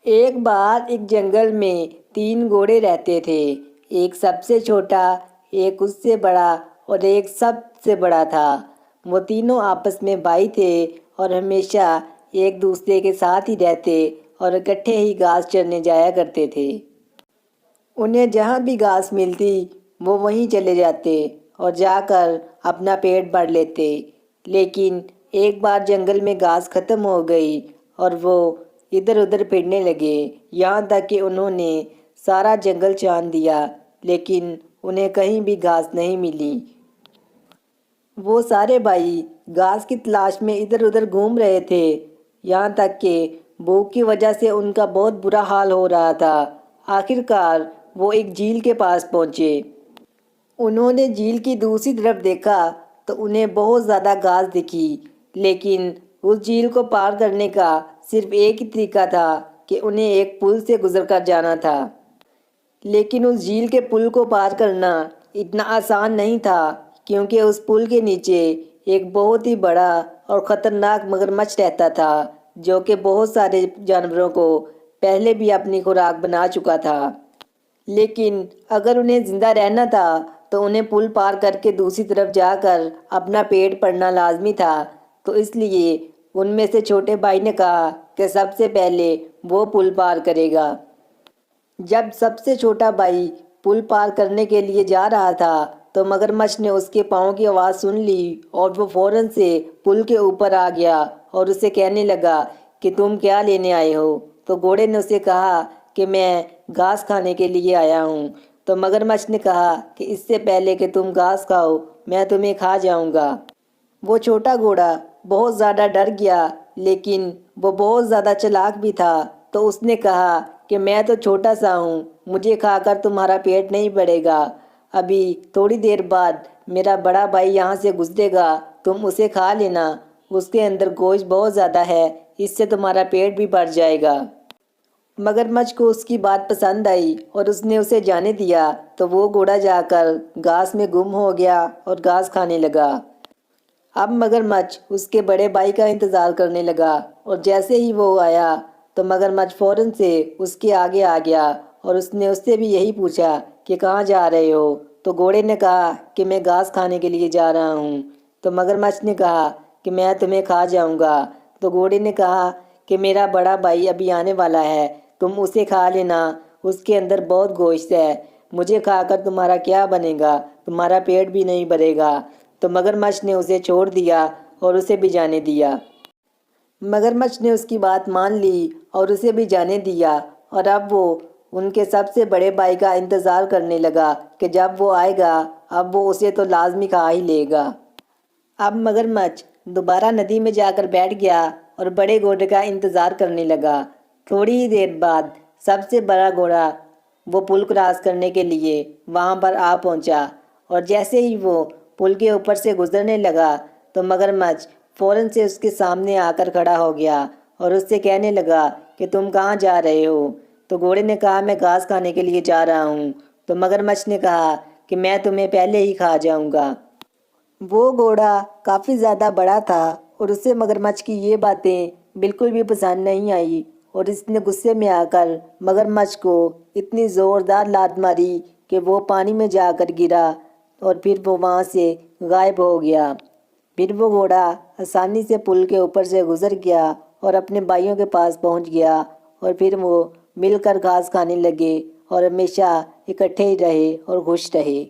ایک بار ایک جنگل میں 3 گھوڑے رہتے تھے۔ ایک سب سے چھوٹا، ایک اس سے بڑا اور ایک سب سے بڑا تھا۔ وہ تینوں آپس میں بھائی تھے اور ہمیشہ ایک دوسرے کے ساتھ ہی رہتے اور اکٹھے ہی گھاس چرنے جایا کرتے تھے۔ انہیں جہاں بھی گھاس ملتی وہ وہیں چلے جاتے اور جا کر اپنا پیٹ بھر لیتے۔ لیکن ایک بار جنگل میں گھاس ختم ہو گئی اور وہ ادھر ادھر پھرنے لگے، یہاں تک کہ انہوں نے سارا جنگل چھان دیا لیکن انہیں کہیں بھی گھاس نہیں ملی۔ وہ سارے بھائی گھاس کی تلاش میں ادھر ادھر گھوم رہے تھے، یہاں تک کہ بھوک کی وجہ سے ان کا بہت برا حال ہو رہا تھا۔ آخر کار وہ ایک جھیل کے پاس پہنچے۔ انہوں نے جھیل کی دوسری طرف دیکھا تو انہیں بہت زیادہ گھاس دکھی، لیکن اس جھیل کو پار کرنے کا صرف ایک ہی طریقہ تھا کہ انہیں ایک پل سے گزر کر جانا تھا۔ لیکن اس جھیل کے پل کو پار کرنا اتنا آسان نہیں تھا، کیونکہ اس پل کے نیچے ایک بہت ہی بڑا اور خطرناک مگرمچھ رہتا تھا، جو کہ بہت سارے جانوروں کو پہلے بھی اپنی خوراک بنا چکا تھا۔ لیکن اگر انہیں زندہ رہنا تھا تو انہیں پل پار کر کے دوسری طرف جا کر اپنا پیٹ بھرنا لازمی تھا۔ تو اس لیے ان میں سے چھوٹے بھائی نے کہا کہ سب سے پہلے وہ پل پار کرے گا۔ جب سب سے چھوٹا بھائی پل پار کرنے کے لیے جا رہا تھا تو مگرمچھ نے اس کے پاؤں کی آواز سن لی اور وہ فوراً سے پل کے اوپر آ گیا اور اسے کہنے لگا کہ تم کیا لینے آئے ہو؟ تو گھوڑے نے اسے کہا کہ میں گھاس کھانے کے لیے آیا ہوں۔ تو مگرمچھ نے کہا کہ اس سے پہلے کہ تم گھاس کھاؤ میں تمہیں کھا جاؤں گا۔ وہ چھوٹا گھوڑا بہت زیادہ ڈر گیا، لیکن وہ بہت زیادہ چالاک بھی تھا، تو اس نے کہا کہ میں تو چھوٹا سا ہوں، مجھے کھا کر تمہارا پیٹ نہیں بھرے گا۔ ابھی تھوڑی دیر بعد میرا بڑا بھائی یہاں سے گزرے گا، تم اسے کھا لینا، اس کے اندر گوشت بہت زیادہ ہے، اس سے تمہارا پیٹ بھی بھر جائے گا۔ مگرمچھ کو اس کی بات پسند آئی اور اس نے اسے جانے دیا، تو وہ گھوڑا جا کر گھاس میں گم ہو گیا اور گھاس کھانے لگا۔ اب مگرمچھ اس کے بڑے بھائی کا انتظار کرنے لگا اور جیسے ہی وہ آیا تو مگرمچھ فوراً سے اس کے آگے آ گیا اور اس نے اس سے بھی یہی پوچھا کہ کہاں جا رہے ہو؟ تو گھوڑے نے کہا کہ میں گھاس کھانے کے لیے جا رہا ہوں۔ تو مگرمچھ نے کہا کہ میں تمہیں کھا جاؤں گا۔ تو گھوڑے نے کہا کہ میرا بڑا بھائی ابھی آنے والا ہے، تم اسے کھا لینا، اس کے اندر بہت گوشت ہے، مجھے کھا کر تمہارا کیا بنے گا، تمہارا پیٹ بھی نہیں بھرے گا۔ تو مگرمچھ نے اسے چھوڑ دیا اور اسے بھی جانے دیا۔ مگرمچھ نے اس کی بات مان لی اور اسے بھی جانے دیا، اور اب وہ ان کے سب سے بڑے بھائی کا انتظار کرنے لگا کہ جب وہ آئے گا اب وہ اسے تو لازمی کھا ہی لے گا۔ اب مگرمچھ دوبارہ ندی میں جا کر بیٹھ گیا اور بڑے گھوڑے کا انتظار کرنے لگا۔ تھوڑی ہی دیر بعد سب سے بڑا گھوڑا وہ پل کراس کرنے کے لیے وہاں پر آ پہنچا، اور جیسے ہی وہ پل کے اوپر سے گزرنے لگا تو مگرمچھ فوراً سے اس کے سامنے آ کر کھڑا ہو گیا اور اس سے کہنے لگا کہ تم کہاں جا رہے ہو؟ تو گھوڑے نے کہا میں گھاس کھانے کے لیے جا رہا ہوں۔ تو مگرمچھ نے کہا کہ میں تمہیں پہلے ہی کھا جاؤں گا۔ وہ گھوڑا کافی زیادہ بڑا تھا اور اسے مگرمچھ کی یہ باتیں بالکل بھی پسند نہیں آئی، اور اس نے غصے میں آ کر مگرمچھ کو اتنی زوردار لات ماری کہ وہ پانی میں جا کر گرا اور پھر وہ وہاں سے غائب ہو گیا۔ پھر وہ گھوڑا آسانی سے پل کے اوپر سے گزر گیا اور اپنے بھائیوں کے پاس پہنچ گیا، اور پھر وہ مل کر گھاس کھانے لگے اور ہمیشہ اکٹھے ہی رہے اور خوش رہے۔